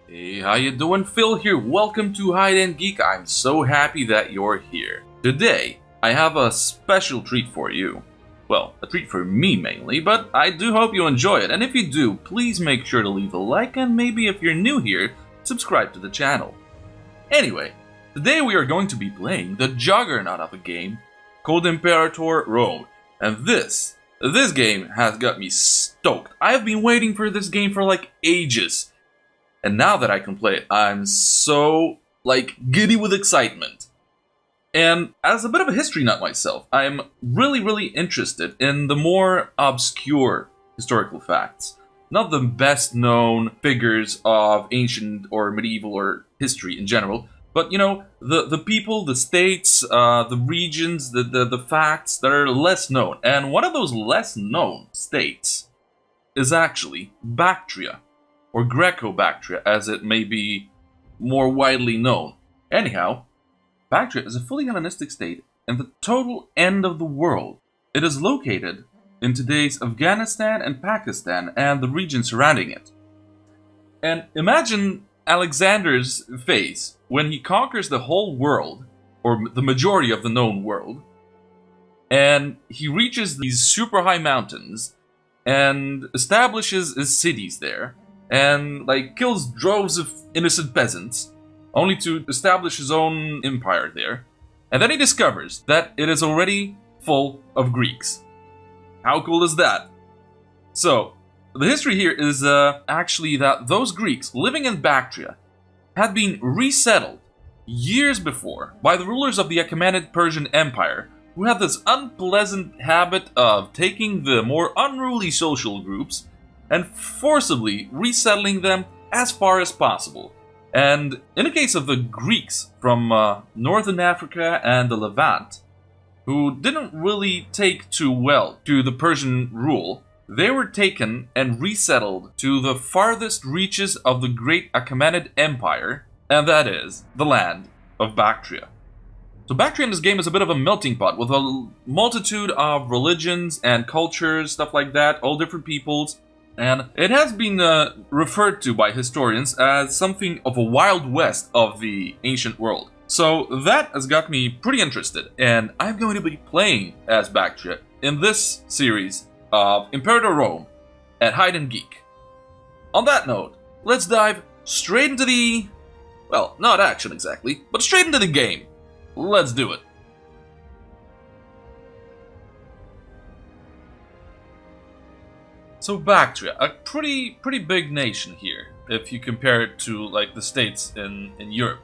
Hey, how you doing? Phil here. Welcome to Hide&Geek. I'm so happy that you're here. Today, I have a special treat for you. Well, a treat for me mainly, but I do hope you enjoy it. And if you do, please make sure to leave a like and maybe if you're new here, subscribe to the channel. Anyway, today we are going to be playing the juggernaut of a game called Imperator Rome. And this game has got me stoked. I have been waiting for this game for like ages. And now that I can play it, I'm so, giddy with excitement. And as a bit of a history nut myself, I'm really interested in the more obscure historical facts. Not the best known figures of ancient or medieval or history in general, but, you know, the people, the states, the regions, the facts that are less known. And one of those less known states is actually Bactria. Or greco-bactria, as it may be more widely known. Anyhow, Bactria is a fully Hellenistic state in the total end of the world. It is located in today's Afghanistan and Pakistan and the region surrounding it. And imagine Alexander's face when he conquers the whole world, or the majority of the known world, and he reaches these super high mountains and establishes his cities there. And, kills droves of innocent peasants, only to establish his own empire there. And then he discovers that it is already full of Greeks. How cool is that? So, the history here is actually that those Greeks living in Bactria had been resettled years before by the rulers of the Achaemenid Persian Empire, who had this unpleasant habit of taking the more unruly social groups and forcibly resettling them as far as possible. And in the case of the Greeks from northern Africa and the Levant, who didn't really take too well to the Persian rule, they were taken and resettled to the farthest reaches of the great Achaemenid Empire, and that is the land of Bactria. So Bactria in this game is a bit of a melting pot with a multitude of religions and cultures, stuff like that, all different peoples. And it has been referred to by historians as something of a Wild West of the ancient world. So that has got me pretty interested, and I'm going to be playing as Bactria in this series of Imperator Rome at Hide&Geek. On that note, let's dive straight into the... well, not action exactly, but straight into the game. Let's do it. So Bactria, a pretty big nation here, if you compare it to the states in Europe.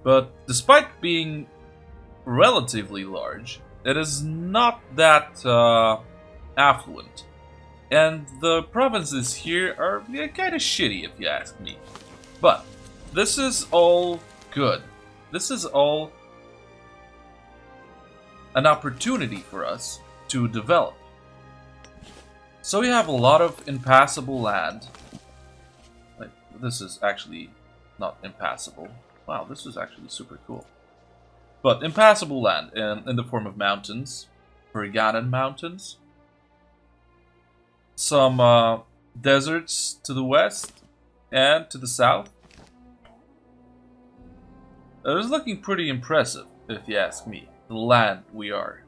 But despite being relatively large, it is not that affluent. And the provinces here are kind of shitty if you ask me. But this is all good. This is all an opportunity for us to develop. So we have a lot of impassable land. This is actually not impassable. Wow, this is actually super cool. But impassable land in the form of mountains. Himalayan Mountains. Some deserts to the west and to the south. It is looking pretty impressive, if you ask me, the land we are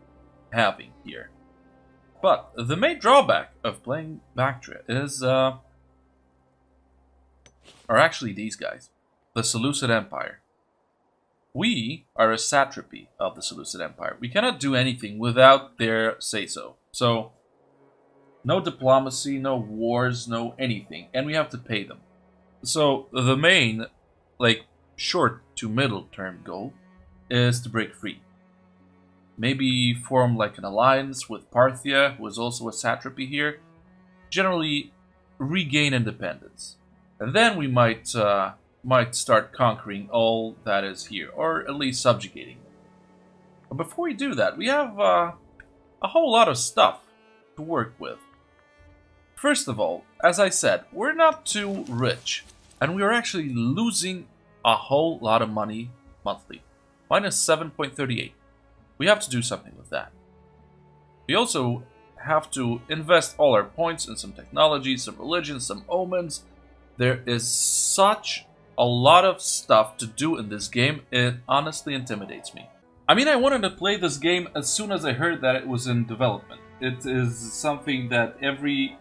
having here. But the main drawback of playing Bactria is, are actually these guys, the Seleucid Empire. We are a satrapy of the Seleucid Empire. We cannot do anything without their say-so. So, no diplomacy, no wars, no anything, and we have to pay them. So, the main, short to middle term goal is to break free. Maybe form an alliance with Parthia, who is also a satrapy here. Generally, regain independence. And then we might start conquering all that is here, or at least subjugating them. But before we do that, we have a whole lot of stuff to work with. First of all, as I said, we're not too rich, and we are actually losing a whole lot of money monthly. Minus 7.38. We have to do something with that. We also have to invest all our points in some technology, some religion, some omens, There is such a lot of stuff to do in this game, it honestly intimidates me. I mean, I wanted to play this game as soon as I heard that it was in development. It is something that every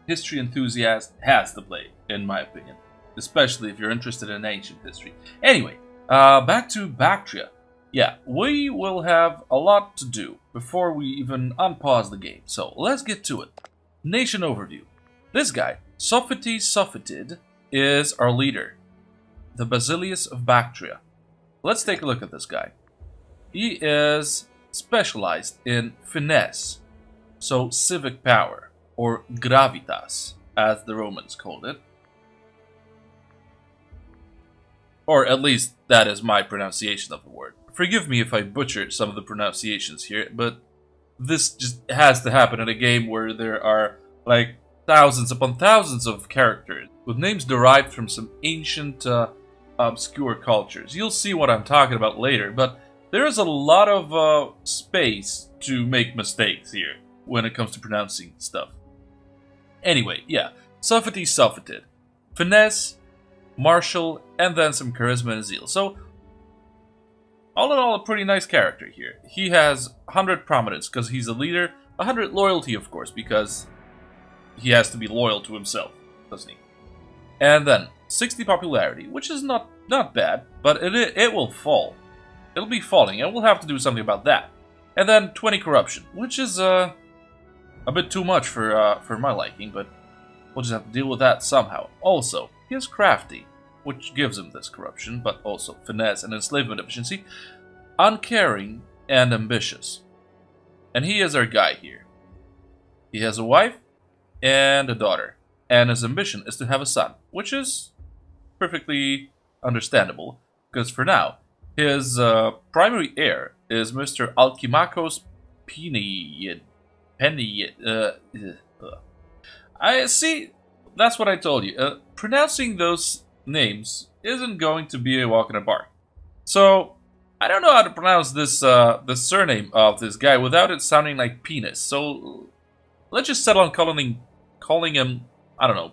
history enthusiast has to play, in my opinion. Especially if you're interested in ancient history. Anyway, back to Bactria. Yeah, we will have a lot to do before we even unpause the game. So, let's get to it. Nation overview. This guy, Sophites, is our leader. The Basilius of Bactria. Let's take a look at this guy. He is specialized in finesse, so civic power, or gravitas, as the Romans called it. Or at least that is my pronunciation of the word. Forgive me if I butchered some of the pronunciations here, but this just has to happen in a game where there are like thousands upon thousands of characters with names derived from some ancient, obscure cultures. You'll see what I'm talking about later, but there is a lot of space to make mistakes here when it comes to pronouncing stuff. Anyway, yeah, Sophites. Finesse, martial, and then some charisma and zeal. So, all in all, a pretty nice character here. He has 100 prominence because he's a leader, 100 loyalty, of course, because he has to be loyal to himself, doesn't he? And then 60 popularity, which is not bad, but it will fall. It'll be falling, and we'll have to do something about that. And then 20 corruption, which is a bit too much for my liking, but we'll just have to deal with that somehow. Also, he is crafty, which gives him this corruption, but also finesse and enslavement efficiency, uncaring and ambitious. And he is our guy here. He has a wife and a daughter, and his ambition is to have a son, which is perfectly understandable, because for now, his primary heir is Mr. Alkimakos Peniyid. I see, that's what I told you. Pronouncing those names isn't going to be a walk in the park. So, I don't know how to pronounce this the surname of this guy without it sounding like penis. So, let's just settle on calling him, I don't know.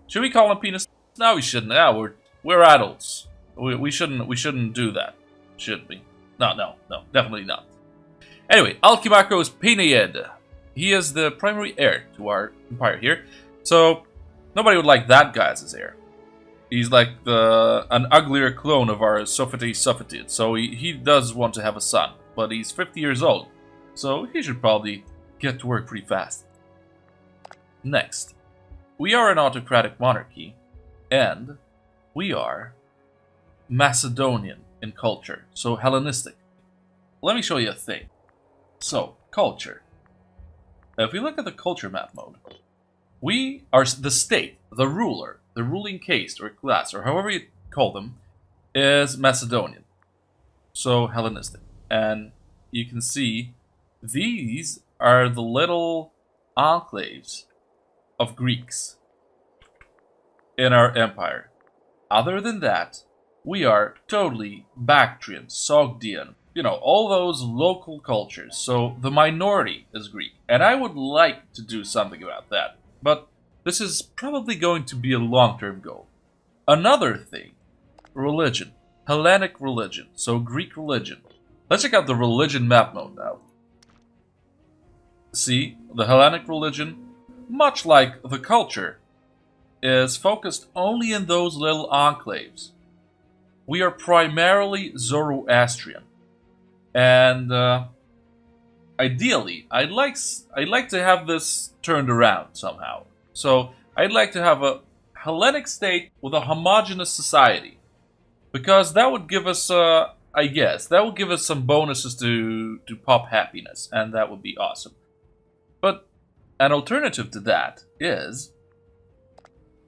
Should we call him penis? No, we shouldn't. Yeah, we're adults. We shouldn't do that, should we? No, definitely not. Anyway, Alkimakos Peniyid. He is the primary heir to our empire here, so nobody would like that guy as his heir. He's like an uglier clone of our Sophites, so he does want to have a son, but he's 50 years old, so he should probably get to work pretty fast. Next, we are an autocratic monarchy, and we are Macedonian in culture, so Hellenistic. Let me show you a thing. So, culture. If we look at the culture map mode, we are the state, the ruler, the ruling caste or class, or however you call them, is Macedonian. So, Hellenistic. And you can see these are the little enclaves of Greeks in our empire. Other than that, we are totally Bactrian, Sogdian, all those local cultures. So the minority is Greek. And I would like to do something about that. But this is probably going to be a long-term goal. Another thing, religion. Hellenic religion, so Greek religion. Let's check out the religion map mode now. See, the Hellenic religion, much like the culture, is focused only in those little enclaves. We are primarily Zoroastrian. And ideally, I'd like to have this turned around somehow. So I'd like to have a Hellenic state with a homogeneous society, because that would give us, I guess, that would give us some bonuses to pop happiness, and that would be awesome. But an alternative to that is,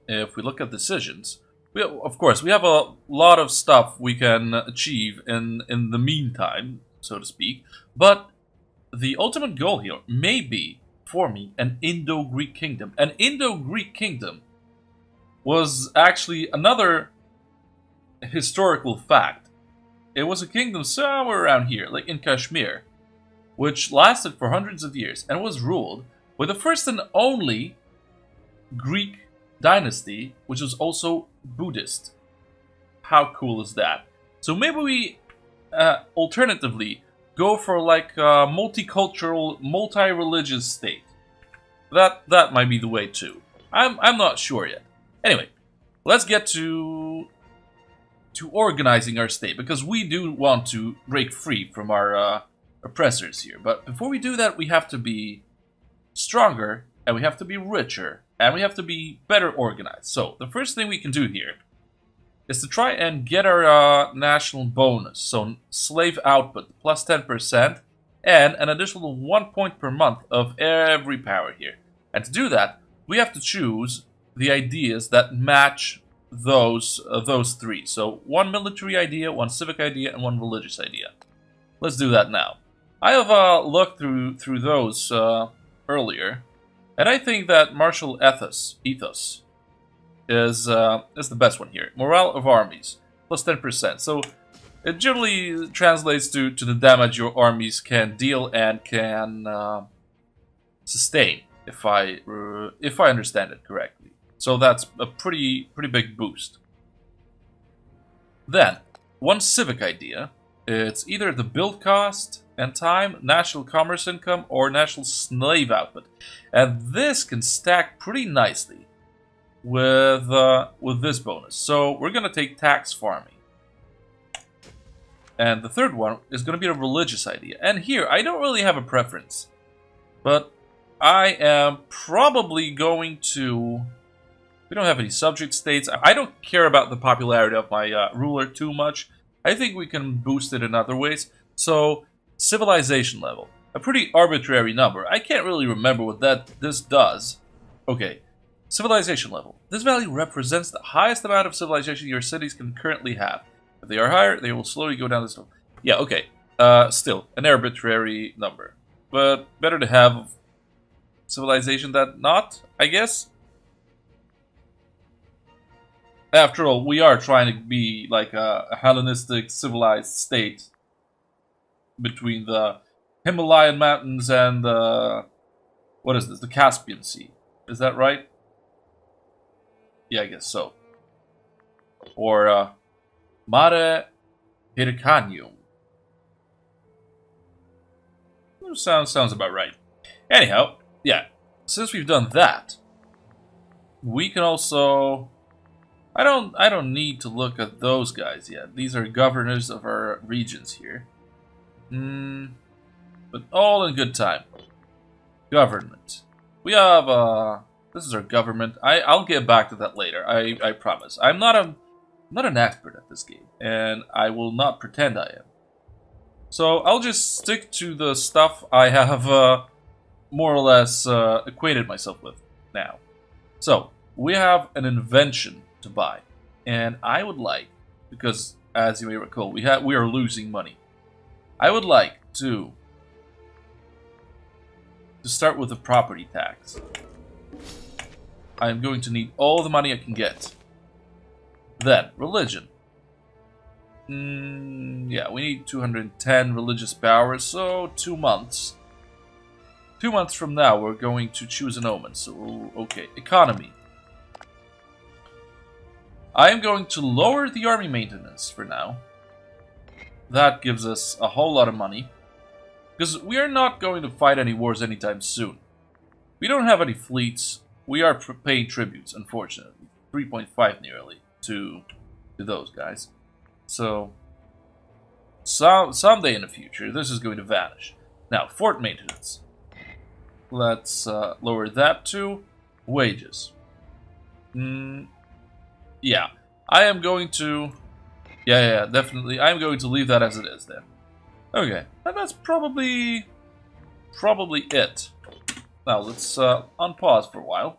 if we look at decisions, of course we have a lot of stuff we can achieve in the meantime, so to speak, but the ultimate goal here may be forming an Indo-Greek kingdom. An Indo-Greek kingdom was actually another historical fact. It was a kingdom somewhere around here, like in Kashmir, which lasted for hundreds of years and was ruled by the first and only Greek dynasty, which is also Buddhist. How cool is that? So maybe we, alternatively, go for like a multicultural, multi-religious state. That might be the way too. I'm not sure yet. Anyway, let's get to organizing our state, because we do want to break free from our oppressors here. But before we do that, we have to be stronger, and we have to be richer, and we have to be better organized. So the first thing we can do here is to try and get our national bonus. So slave output plus 10%, and an additional 1 point per month of every power here. And to do that, we have to choose the ideas that match those three. So one military idea, one civic idea, and one religious idea. Let's do that now. I have looked through those earlier, and I think that martial ethos is the best one here. Morale of armies plus 10%. So it generally translates to the damage your armies can deal and can sustain, if I understand it correctly. So that's a pretty big boost. Then one civic idea. It's either the build cost and time, national commerce income, or national slave output, and this can stack pretty nicely with this bonus. So we're gonna take tax farming, and the third one is gonna be a religious idea. And here I don't really have a preference, but I am probably going to. We don't have any subject states. I don't care about the popularity of my ruler too much. I think we can boost it in other ways. So, civilization level. A pretty arbitrary number. I can't really remember what this does. Okay, civilization level. This value represents the highest amount of civilization your cities can currently have. If they are higher, they will slowly go down this hill. Yeah, okay. Still, an arbitrary number. But better to have civilization than not, I guess. After all, we are trying to be like a Hellenistic civilized state between the Himalayan Mountains and the... What is this? The Caspian Sea. Is that right? Yeah, I guess so. Or Mare Hircanium. Sounds about right. Anyhow, yeah. Since we've done that, we can also... I don't need to look at those guys yet. These are governors of our regions here. But all in good time. Government. We have this is our government. I'll get back to that later. I promise. I'm not an expert at this game, and I will not pretend I am. So I'll just stick to the stuff I have more or less acquainted myself with now. So we have an invention to buy, and I would like, because as you may recall, we are losing money. I would like to start with the property tax. I'm going to need all the money I can get. Then religion. Yeah, we need 210 religious powers, so 2 months. 2 months from now, we're going to choose an omen. So okay, economy. I am going to lower the army maintenance for now. That gives us a whole lot of money. Because we are not going to fight any wars anytime soon. We don't have any fleets. We are paying tributes, unfortunately. 3.5 nearly to those guys. So, someday in the future, this is going to vanish. Now, fort maintenance. Let's lower that to wages. Yeah, I am going to... Yeah, definitely. I'm going to leave that as it is then. Okay, and that's probably it. Now let's unpause for a while.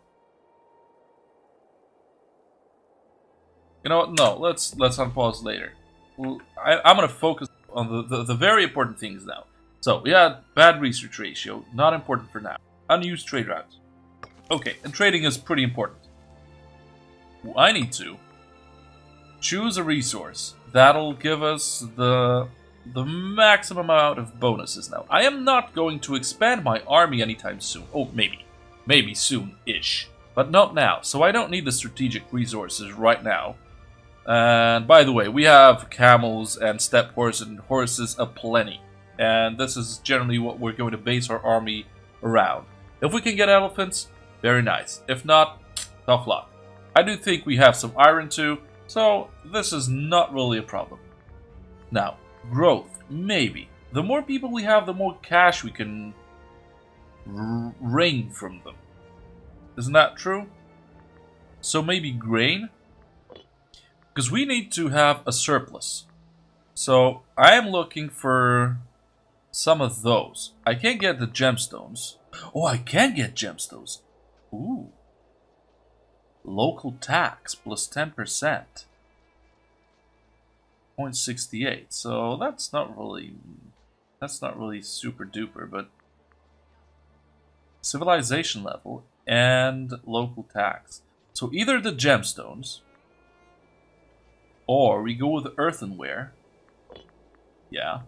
You know what? No, let's unpause later. I'm gonna focus on the very important things now. So we had bad research ratio, not important for now. Unused trade routes. Okay, and trading is pretty important. I need to choose a resource that'll give us the maximum amount of bonuses now. I am not going to expand my army anytime soon. Oh, maybe soon-ish. But not now, so I don't need the strategic resources right now. And by the way, we have camels and steppe horses and horses aplenty. And this is generally what we're going to base our army around. If we can get elephants, very nice. If not, tough luck. I do think we have some iron too, so this is not really a problem. Now, growth, maybe. The more people we have, the more cash we can wring from them. Isn't that true? So maybe grain? Because we need to have a surplus. So I am looking for some of those. I can't get the gemstones. Oh, I can get gemstones. Ooh. Local tax plus 10%. 0.68. So that's not really super duper, but civilization level and local tax. So either the gemstones, or we go with earthenware. Yeah.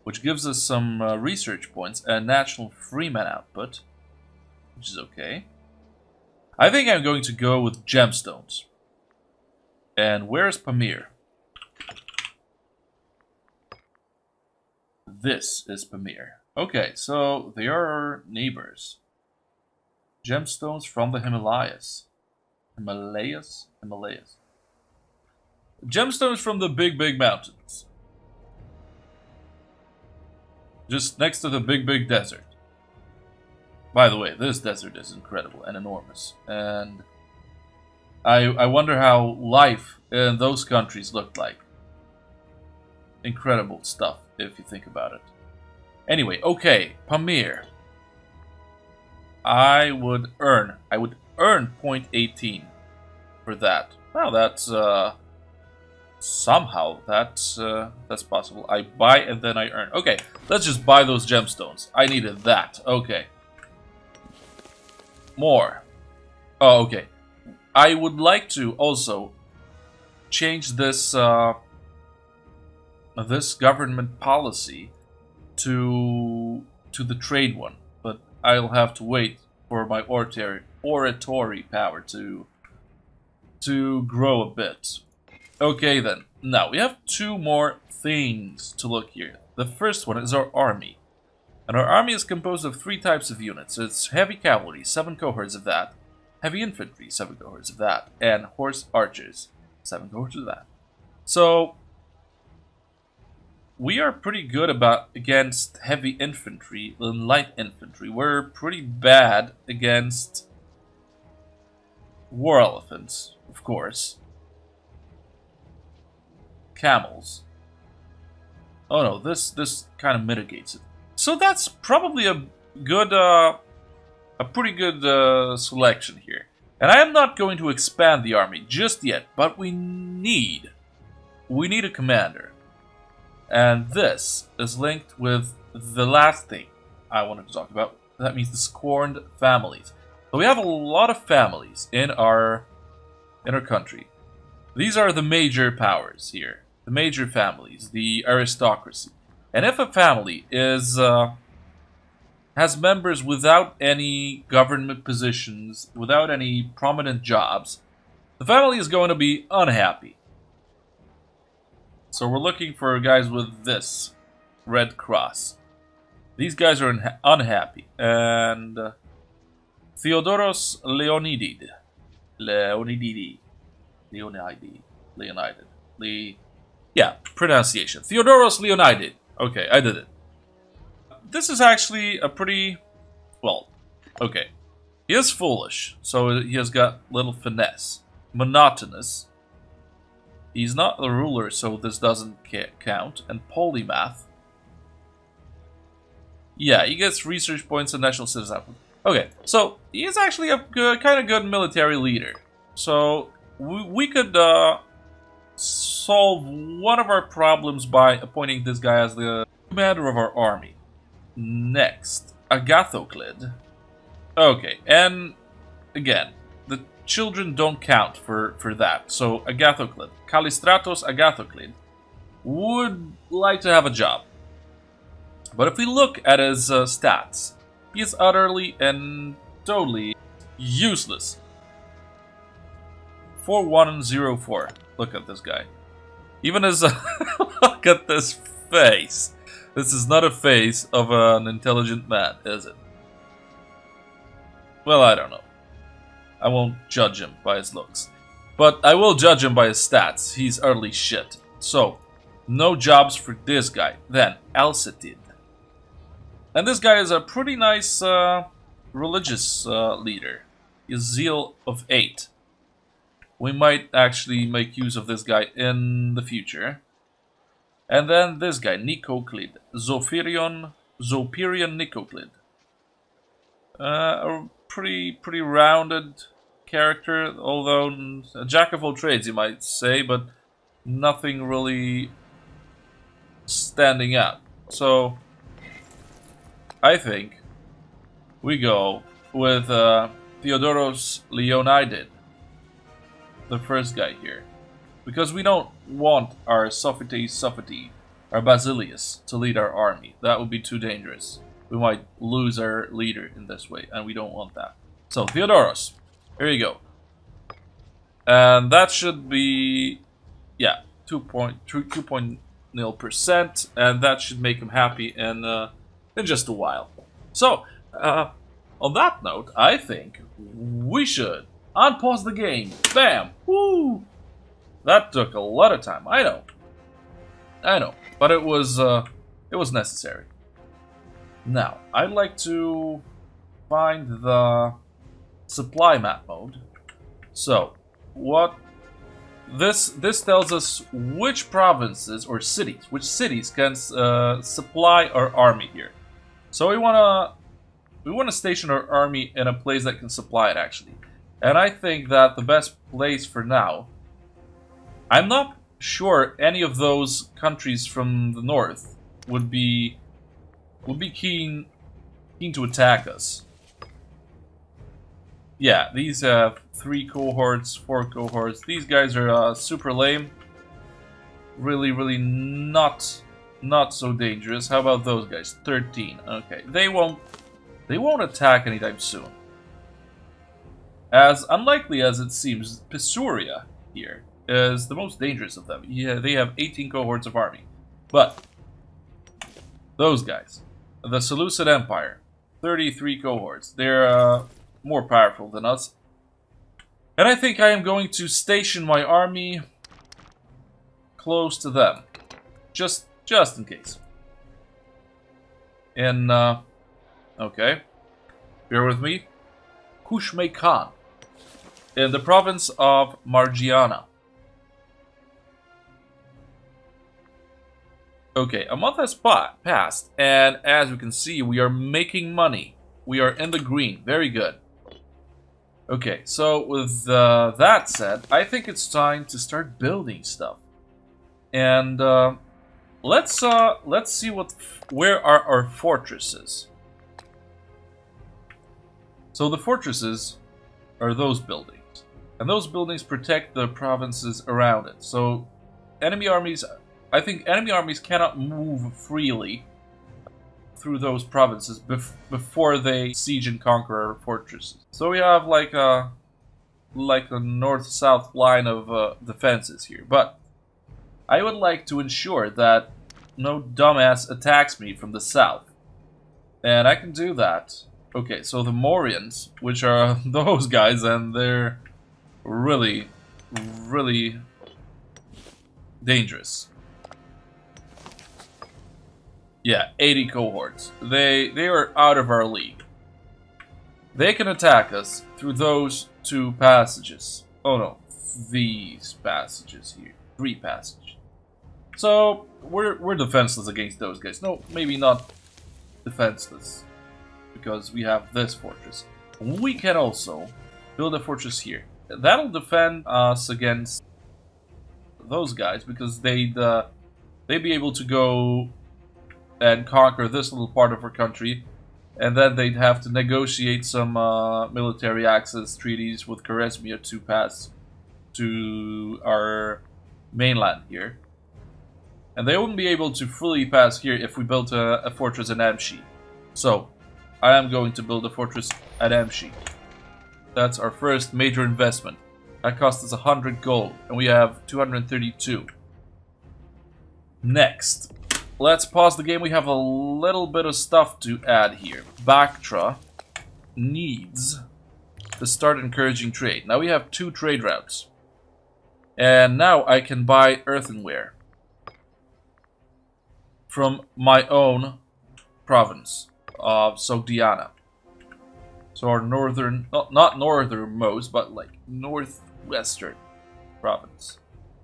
Which gives us some research points and national freeman output, which is okay. I think I'm going to go with gemstones. And where's Pamir? This is Pamir. Okay, so they are our neighbors. Gemstones from the Himalayas. Himalayas? Gemstones from the big mountains. Just next to the big desert. By the way, this desert is incredible and enormous. And I wonder how life in those countries looked like. Incredible stuff, if you think about it. Anyway, okay, Pamir. I would earn 0.18 for that. Well, that's somehow that's possible. I buy and then I earn. Okay, let's just buy those gemstones. I needed that. Okay. More. Oh, okay. I would like to also change this this government policy to the trade one, but I'll have to wait for my oratory power to grow a bit. Okay then. Now we have two more things to look here. The first one is our army. And our army is composed of 3 types of units. It's heavy cavalry, 7 cohorts of that, heavy infantry, 7 cohorts of that, and horse archers, 7 cohorts of that. So we are pretty good against heavy infantry and light infantry. We're pretty bad against war elephants, of course. Camels. Oh no, this kind of mitigates it. So that's probably a pretty good selection here. And I am not going to expand the army just yet, but we need a commander. And this is linked with the last thing I wanted to talk about. That means the Scorned Families. So we have a lot of families in our country. These are the major powers here. The major families, the aristocracy. And if a family is has members without any government positions, without any prominent jobs, the family is going to be unhappy. So we're looking for guys with this red cross. These guys are unhappy. And Theodoros Leonidid. Yeah, pronunciation. Theodoros Leonidid. Okay, I did it. This is actually a pretty... well, okay. He is foolish, so he has got little finesse. Monotonous. He's not the ruler, so this doesn't count. And polymath. Yeah, he gets research points and national citizenship. Okay, so he is actually a kind of good military leader. So we could solve one of our problems by appointing this guy as the commander of our army. Next, Agathoclid. Okay, and again, the children don't count for that. So Agathoclid, Callistratos Agathoclid, would like to have a job. But if we look at his stats, he is utterly and totally Useless. 4104. Look at this guy. Even his... look at this face. This is not a face of an intelligent man, is it? Well, I don't know. I won't judge him by his looks. But I will judge him by his stats. He's utterly shit. So, no jobs for this guy. Then, Alcetid. And this guy is a pretty nice religious leader. His zeal of 8. We might actually make use of this guy in the future. And then this guy, Nicoclid. Zopirion Nicoclid. A pretty rounded character, although a jack of all trades, you might say, but nothing really standing out. So, I think we go with Theodoros Leonidid, the first guy here. Because we don't want our Sophites, our Basilius, to lead our army. That would be too dangerous. We might lose our leader in this way, and we don't want that. So, Theodoros, here you go. And that should be, yeah, 2.0%, and that should make him happy in just a while. So, on that note, I think we should unpause the game. Bam! Woo! That took a lot of time. I know, but it was necessary. Now, I'd like to find the supply map mode. So, what this tells us which provinces or cities, which cities can supply our army here. So we wanna station our army in a place that can supply it actually. And I think that the best place for now, I'm not sure any of those countries from the north would be keen to attack us. Yeah, these have 3 cohorts, 4 cohorts. These guys are super lame. Really not so dangerous. How about those guys? 13. Okay, they won't attack anytime soon. As unlikely as it seems, Pisuria here is the most dangerous of them. Yeah, they have 18 cohorts of army. But those guys, the Seleucid Empire, 33 cohorts. They're more powerful than us. And I think I am going to station my army close to them. Just in case. In, okay. Bear with me. Kushme Khan. In the province of Margiana. Okay, a month has passed, and as we can see, we are making money. We are in the green. Very good. Okay, so with that said, I think it's time to start building stuff. And let's see where are our fortresses. So the fortresses are those buildings, and those buildings protect the provinces around it. So enemy armies, I think enemy armies cannot move freely through those provinces before they siege and conquer our fortresses. So we have like a north-south line of defenses here. But I would like to ensure that no dumbass attacks me from the south. And I can do that. Okay, so the Mauryans, which are those guys, and they're really dangerous. Yeah, 80 cohorts. They are out of our league. They can attack us through those 2 passages. Oh no, these passages here. 3 passages. So we're defenseless against those guys. No, maybe not defenseless, because we have this fortress. We can also build a fortress here. That'll defend us against those guys, because they'd be able to go and conquer this little part of our country, and then they'd have to negotiate some military access treaties with Kharesmia to pass to our mainland here. And they wouldn't be able to fully pass here if we built a fortress in Amshi. So, I am going to build a fortress at Amshi. That's our first major investment. That cost us 100 gold, and we have 232. Next, let's pause the game. We have a little bit of stuff to add here. Bactria needs to start encouraging trade. Now we have 2 trade routes. And now I can buy earthenware from my own province of Sogdiana. So our northern, not northernmost, but like northwestern province.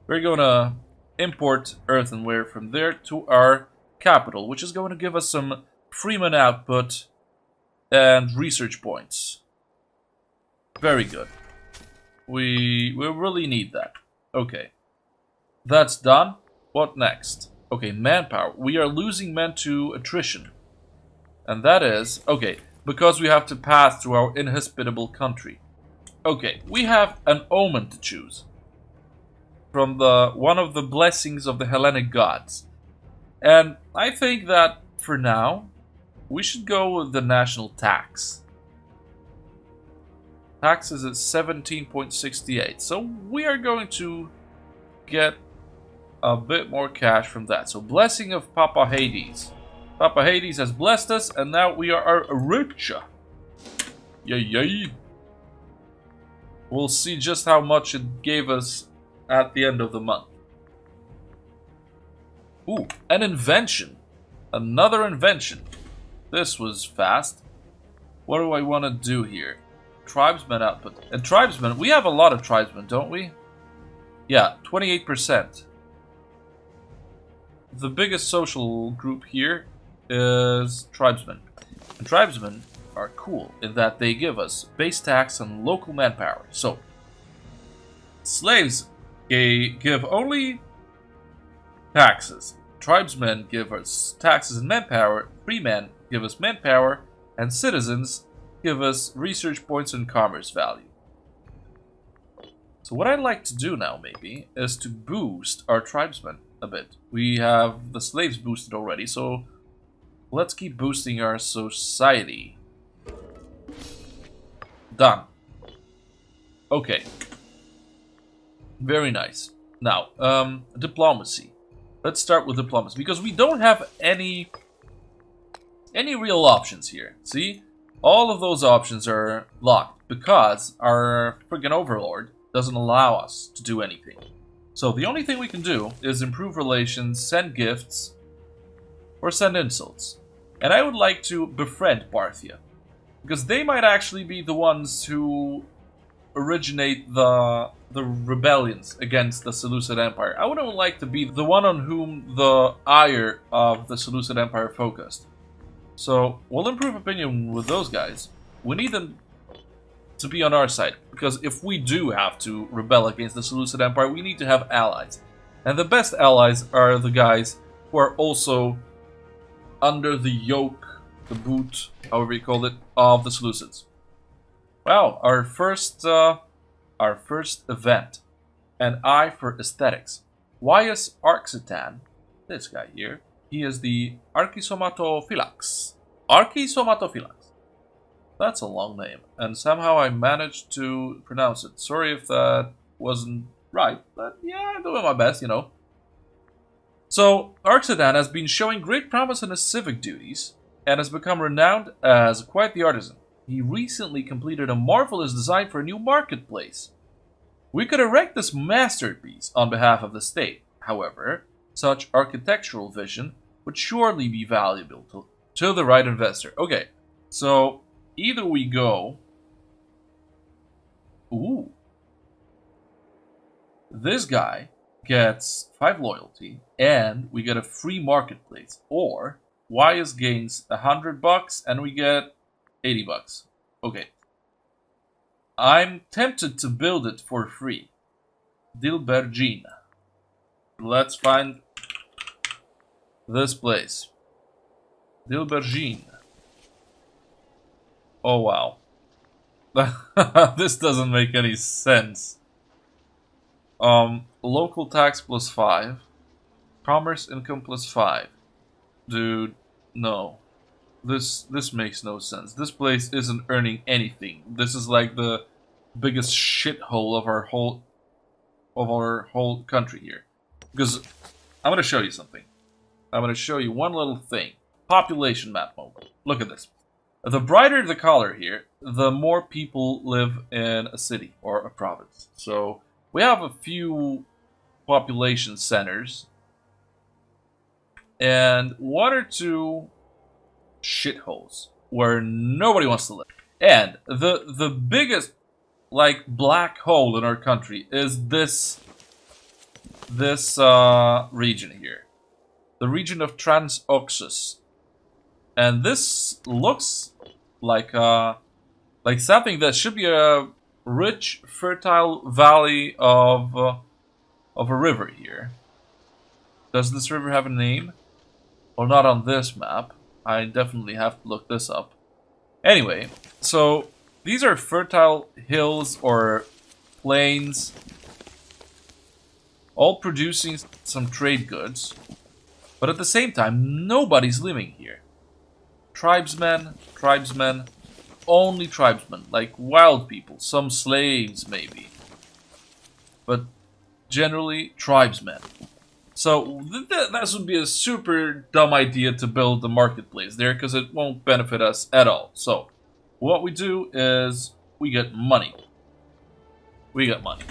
We're gonna import earthenware from there to our capital, which is going to give us some freeman output and research points. Very good. We really need that. Okay. That's done. What next? Okay, manpower. We are losing men to attrition. And that is, okay, because we have to pass through our inhospitable country. Okay, we have an omen to choose from one of the blessings of the Hellenic gods. And I think that, for now, we should go with the national tax. Tax is at 17.68, so we are going to get a bit more cash from that. So, blessing of Papa Hades. Papa Hades has blessed us, and now we are richer. Yay, yay. We'll see just how much it gave us at the end of the month. Ooh, an invention. Another invention. This was fast. What do I want to do here? Tribesmen output. And tribesmen, we have a lot of tribesmen, don't we? Yeah, 28%. The biggest social group here is tribesmen. And tribesmen are cool in that they give us base tax and local manpower. So, slaves give only taxes. Tribesmen give us taxes and manpower. Free men give us manpower. And citizens give us research points and commerce value. So what I'd like to do now, maybe, is to boost our tribesmen a bit. We have the slaves boosted already, so let's keep boosting our society. Done. Okay. Very nice. Now, diplomacy. Let's start with diplomacy, because we don't have any real options here. See? All of those options are locked, because our friggin' overlord doesn't allow us to do anything. So the only thing we can do is improve relations, send gifts, or send insults. And I would like to befriend Parthia, because they might actually be the ones who originate the rebellions against the Seleucid Empire. I wouldn't like to be the one on whom the ire of the Seleucid Empire focused. So we'll improve opinion with those guys. We need them to be on our side, because if we do have to rebel against the Seleucid Empire, we need to have allies. And the best allies are the guys who are also under the yoke, the boot, however you call it, of the Seleucids. Wow, our first event. An eye for aesthetics. Waius Arxitan, this guy here, he is the Archisomatophylax. Archisomatophylax. That's a long name, and somehow I managed to pronounce it. Sorry if that wasn't right, but yeah, I'm doing my best, you know. So, Arxitan has been showing great promise in his civic duties, and has become renowned as quite the artisan. He recently completed a marvelous design for a new marketplace. We could erect this masterpiece on behalf of the state. However, such architectural vision would surely be valuable to the right investor. Okay, so either we go... Ooh. This guy gets 5 loyalty, and we get a free marketplace. Or, Waius gains $100, and we get $80. Okay. I'm tempted to build it for free. Dilbergine. Let's find this place. Dilbergine. Oh wow. This doesn't make any sense. Local tax plus 5. Commerce income plus 5. Dude, no. This makes no sense. This place isn't earning anything. This is like the biggest shithole of our whole country here. Because I'm gonna show you something. I'm gonna show you one little thing. Population map mode. Look at this. The brighter the color here, the more people live in a city or a province. So we have a few population centers and one or two shitholes where nobody wants to live. And the biggest like black hole in our country is this region here, the region of Transoxus, and this looks like something that should be a rich, fertile valley of a river here. Does this river have a name? Well, not on this map. I definitely have to look this up. Anyway, so these are fertile hills or plains, all producing some trade goods, but at the same time, nobody's living here. Tribesmen, only tribesmen, like wild people, some slaves maybe, but generally tribesmen. So that would be a super dumb idea to build a marketplace there, because it won't benefit us at all. So what we do is we get money. We get money.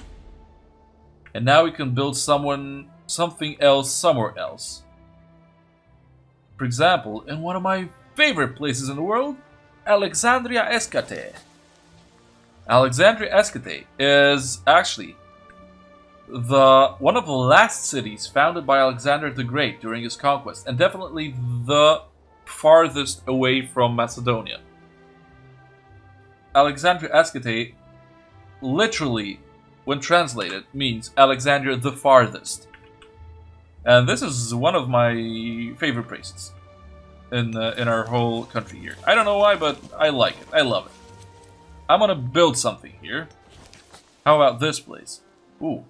And now we can build something else somewhere else. For example, in one of my favorite places in the world, Alexandria Escate. Alexandria Escate is actually one of the last cities founded by Alexander the Great during his conquest, and definitely the farthest away from Macedonia. Alexandria Escate, literally, when translated, means Alexandria the farthest. And this is one of my favorite places in our whole country here. I don't know why, but I like it. I love it. I'm gonna build something here. How about this place? Ooh,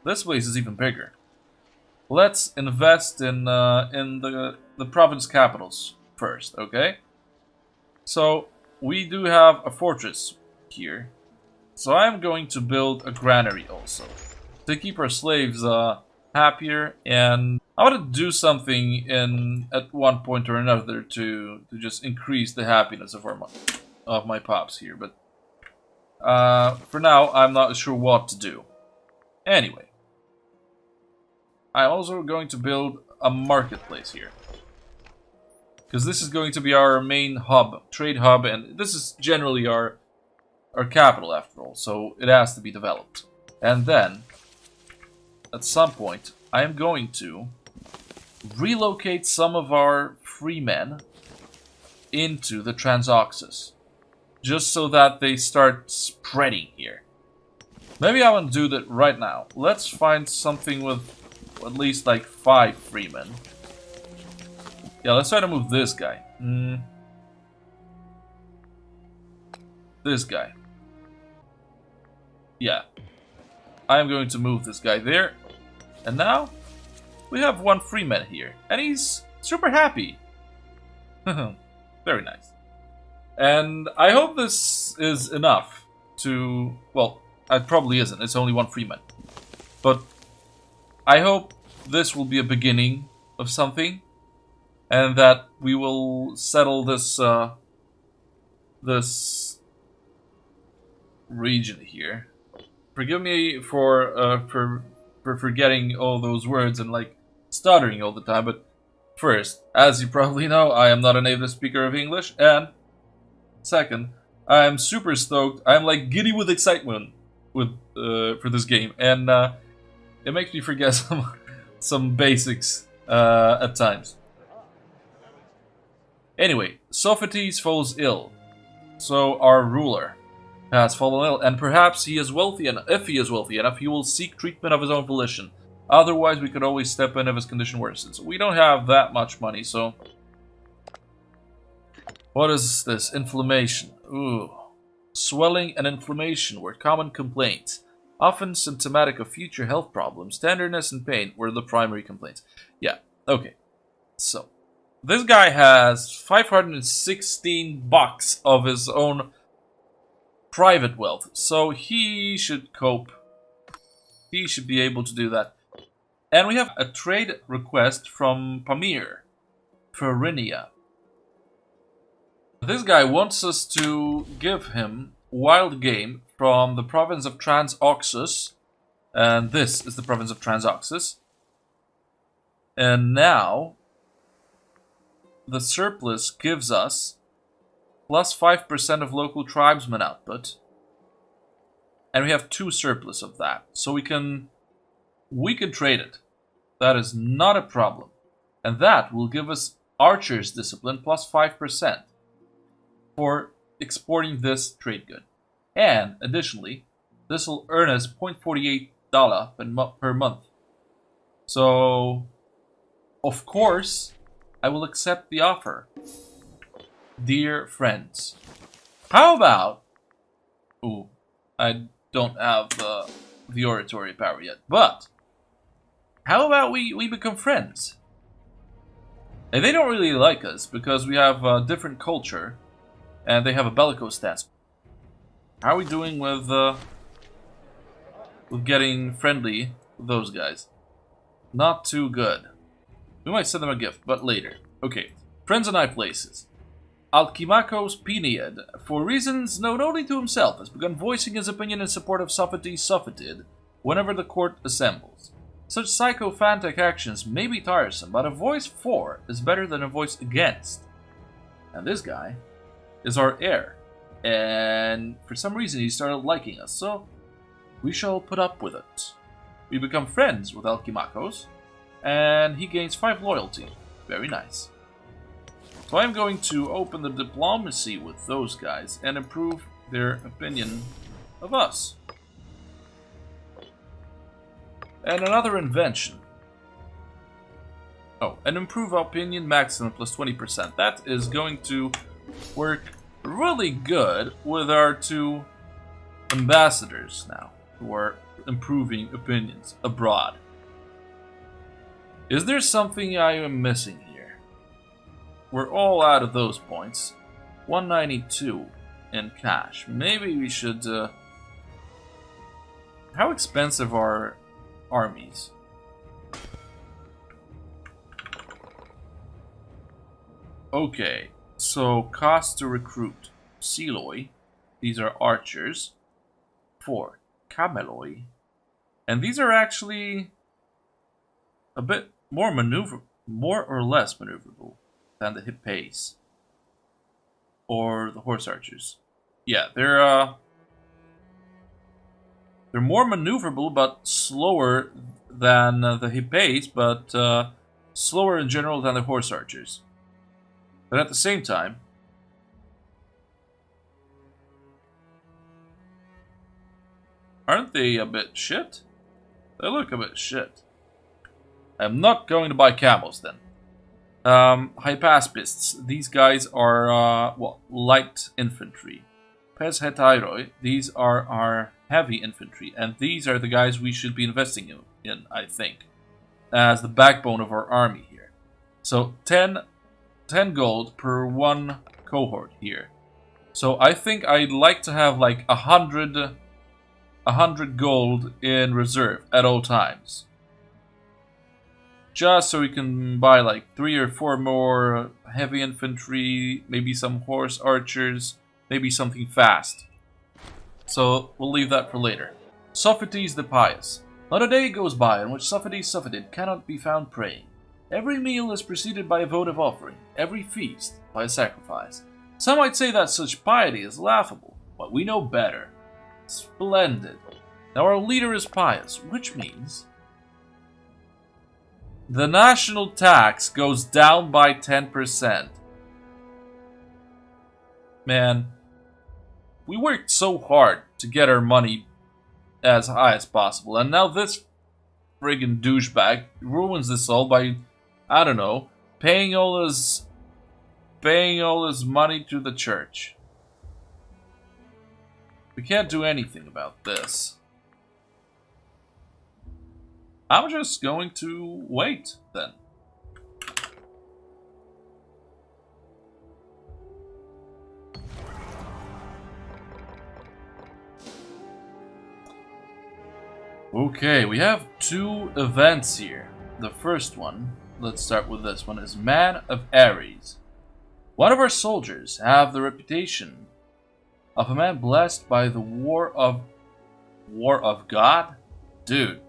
this place is even bigger. Let's invest in the province capitals first, okay? So we do have a fortress here. So I'm going to build a granary also to keep our slaves happier, and I want to do something at one point or another to just increase the happiness of my pops here. But for now, I'm not sure what to do. Anyway, I'm also going to build a marketplace here, because this is going to be our main hub, trade hub, and this is generally our capital after all, so it has to be developed. And then, at some point, I am going to relocate some of our free men into the Transoxus, just so that they start spreading here. Maybe I want to do that right now. Let's find something with at least like 5 free men. Yeah, let's try to move this guy. This guy. Yeah. I am going to move this guy there. And now, we have 1 free man here. And he's super happy. Very nice. And I hope this is enough to... Well, it probably isn't. It's only 1 free man. But I hope this will be a beginning of something. And that we will settle this this region here. Forgive me for forgetting all those words and like stuttering all the time, but first, as you probably know, I am not a native speaker of English, and second, I am super stoked. I'm like giddy with excitement for this game, and it makes me forget some basics at times. Anyway, Sophates falls ill, so our ruler has fallen ill, and perhaps he is wealthy enough. If he is wealthy enough, he will seek treatment of his own volition. Otherwise, we could always step in if his condition worsens. We don't have that much money, so... What is this? Inflammation. Ooh. Swelling and inflammation were common complaints, often symptomatic of future health problems. Tenderness and pain were the primary complaints. Yeah, okay. So, this guy has 516 bucks of his own private wealth, so he should cope. He should be able to do that. And we have a trade request from Pamir, Ferinia. This guy wants us to give him wild game from the province of Transoxus. And this is the province of Transoxus. And now, the surplus gives us plus 5% of local tribesman output. And we have 2 surplus of that. So we can trade it. That is not a problem. And that will give us archer's discipline plus 5% for exporting this trade good. And additionally, this will earn us $0.48 per month. So, of course, I will accept the offer. Dear friends, how about... Ooh, I don't have the oratory power yet, but how about we become friends? And they don't really like us because we have a different culture and they have a bellicose stance. How are we doing with getting friendly with those guys? Not too good. We might send them a gift, but later. Okay, friends and high places. Alkimakos Penead, for reasons known only to himself, has begun voicing his opinion in support of Sophites Sophitid whenever the court assembles. Such sycophantic actions may be tiresome, but a voice for is better than a voice against. And this guy is our heir. And for some reason he started liking us, so we shall put up with it. We become friends with Alkimakos, and he gains 5 loyalty. Very nice. So I'm going to open the diplomacy with those guys and improve their opinion of us. And another invention. Oh, and improve opinion maximum plus 20%. That is going to work really good with our 2 ambassadors now, who are improving opinions abroad. Is there something I am missing here? We're all out of those points. 192 in cash. Maybe we should... How expensive are armies? Okay, so cost to recruit. Seloi. These are archers. 4. Cameloi. And these are actually a bit more or less maneuverable than the hip pace or the horse archers. Yeah, they're more maneuverable but slower than the hip pace, but slower in general than the horse archers. But at the same time, aren't they a bit shit? They look a bit shit. I'm not going to buy camels then. Hypaspists. These guys are, light infantry. Pes hetairoi. These are our heavy infantry. And these are the guys we should be investing in, I think, as the backbone of our army here. So 10 gold per 1 cohort here. So I think I'd like to have like 100 gold in reserve at all times. Just so we can buy like 3 or 4 more heavy infantry, maybe some horse archers, maybe something fast. So we'll leave that for later. Sophites the Pious. Not a day goes by in which Sophites Sophitid cannot be found praying. Every meal is preceded by a votive offering, every feast by a sacrifice. Some might say that such piety is laughable, but we know better. Splendid. Now our leader is pious, which means the national tax goes down by 10%. Man, we worked so hard to get our money as high as possible, and now this friggin' douchebag ruins this all by, I don't know, paying all his money to the church. We can't do anything about this. I'm just going to wait, then. Okay, we have two events here. The first one, let's start with this one, is Man of Ares. One of our soldiers have the reputation of a man blessed by the War of God? Dude,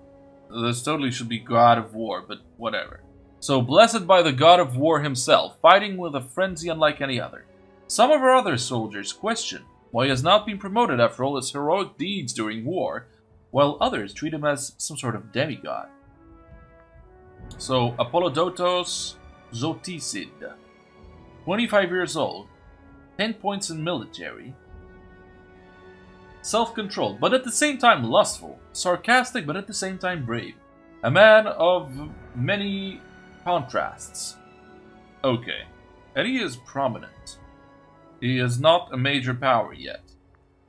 this totally should be God of War, but whatever. So, blessed by the God of War himself, fighting with a frenzy unlike any other. Some of our other soldiers question why he has not been promoted after all his heroic deeds during war, while others treat him as some sort of demigod. So, Apollodotos Zoticid, 25 years old, 10 points in military, self-controlled, but at the same time lustful, sarcastic, but at the same time brave. A man of many contrasts. Okay, and he is prominent. He is not a major power yet.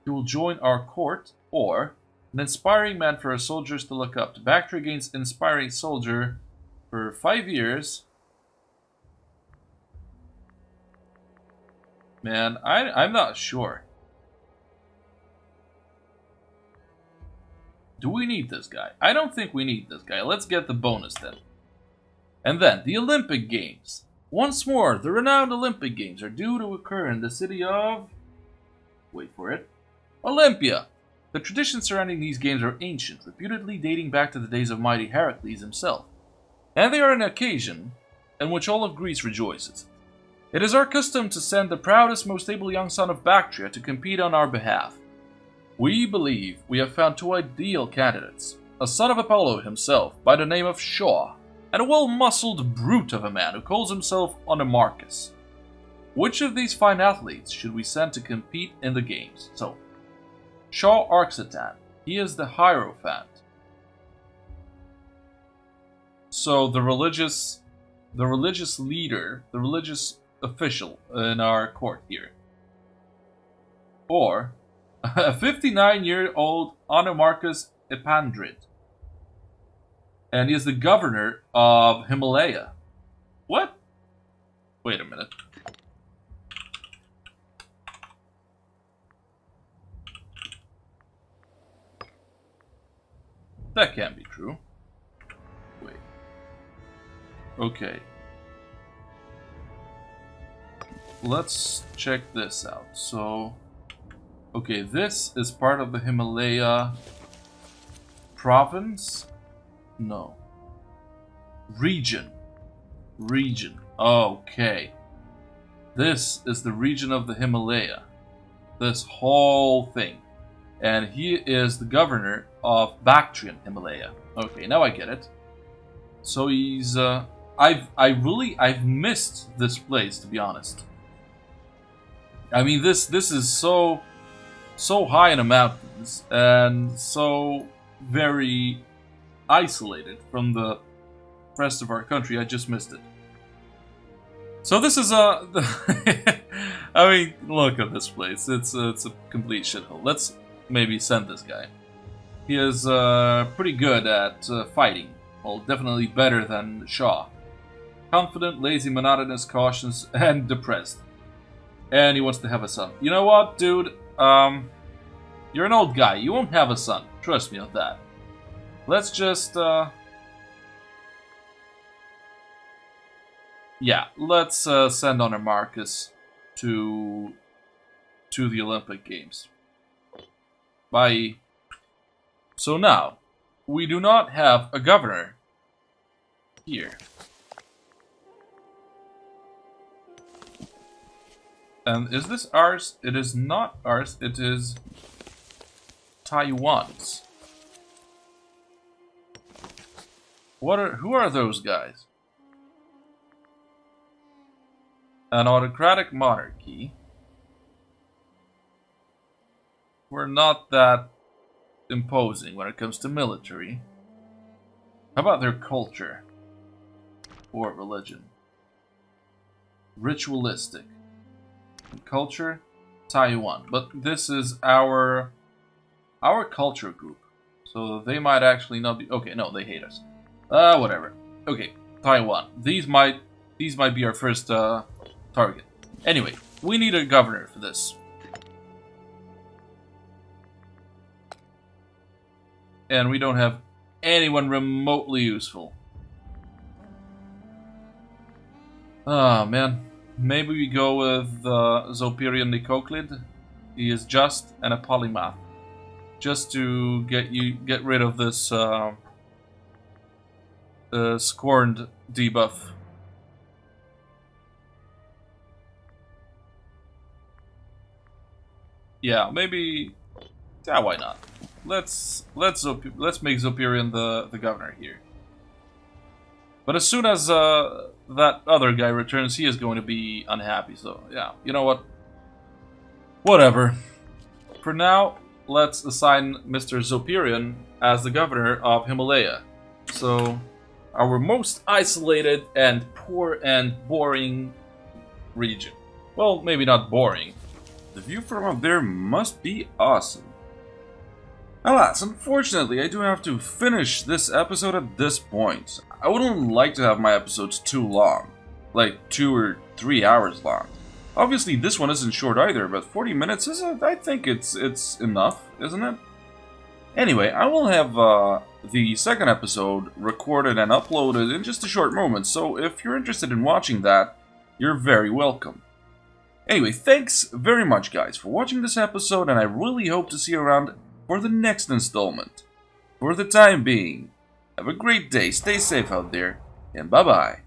He will join our court, or an inspiring man for our soldiers to look up to. Bactria gains inspiring soldier for 5 years. Man, I'm not sure. Do we need this guy? I don't think we need this guy. Let's get the bonus then. And then, the Olympic Games. Once more, the renowned Olympic Games are due to occur in the city of... wait for it. Olympia! The traditions surrounding these games are ancient, reputedly dating back to the days of mighty Heracles himself. And they are an occasion in which all of Greece rejoices. It is our custom to send the proudest, most able young son of Bactria to compete on our behalf. We believe we have found two ideal candidates, a son of Apollo himself by the name of Shaw, and a well-muscled brute of a man who calls himself Onimarchus. Which of these fine athletes should we send to compete in the games? So, Shaw Arxatan, he is the Hierophant. So the religious leader, the religious official in our court here. Or a 59-year-old Onimarchus Epandrid. And he is the governor of Himalaya. What? Wait a minute. That can't be true. Wait. Okay. Let's check this out. So, okay, this is part of the Himalaya province? No. Region. Okay. This is the region of the Himalaya. This whole thing. And he is the governor of Bactrian Himalaya. Okay, now I get it. So he's I've missed this place, to be honest. I mean, this is so high in the mountains and so very isolated from the rest of our country. I just missed it. So this is I mean, look at this place. It's a complete shithole. Let's maybe send this guy. He is pretty good at fighting. Well, definitely better than Shaw. Confident, lazy, monotonous, cautious, and depressed. And he wants to have a son. You know what, dude? You're an old guy. You won't have a son. Trust me on that. Let's just, yeah, let's send Onimarchus to the Olympic Games. Bye. So now, we do not have a governor here. And is this ours? It is not ours, it is Taiwan's. Who are those guys? An autocratic monarchy. We're not that imposing when it comes to military. How about their culture? Or religion? Ritualistic. Culture? Taiwan. But this is our culture group. So they might actually not be... Okay, no, they hate us. Whatever. Okay, Taiwan. These might be our first target. Anyway, we need a governor for this. And we don't have anyone remotely useful. Ah, man. Maybe we go with Zopirion the Cochlid. He is just and a polymath. Just to get rid of this Scorned debuff. Yeah, maybe. Yeah, why not? Let's make Zopirion the governor here. But as soon as that other guy returns, he is going to be unhappy. So yeah, you know what? Whatever. For now, let's assign Mr. Zopirion as the governor of Himalaya. So, our most isolated and poor and boring region. Well, maybe not boring. The view from up there must be awesome. Alas, unfortunately, I do have to finish this episode at this point. I wouldn't like to have my episodes too long, like 2 or 3 hours long. Obviously, this one isn't short either, but 40 minutes is, I think it's enough, isn't it? Anyway, I will have the second episode recorded and uploaded in just a short moment, so if you're interested in watching that, you're very welcome. Anyway, thanks very much, guys, for watching this episode, and I really hope to see you around for the next installment. For the time being, have a great day, stay safe out there, and bye-bye.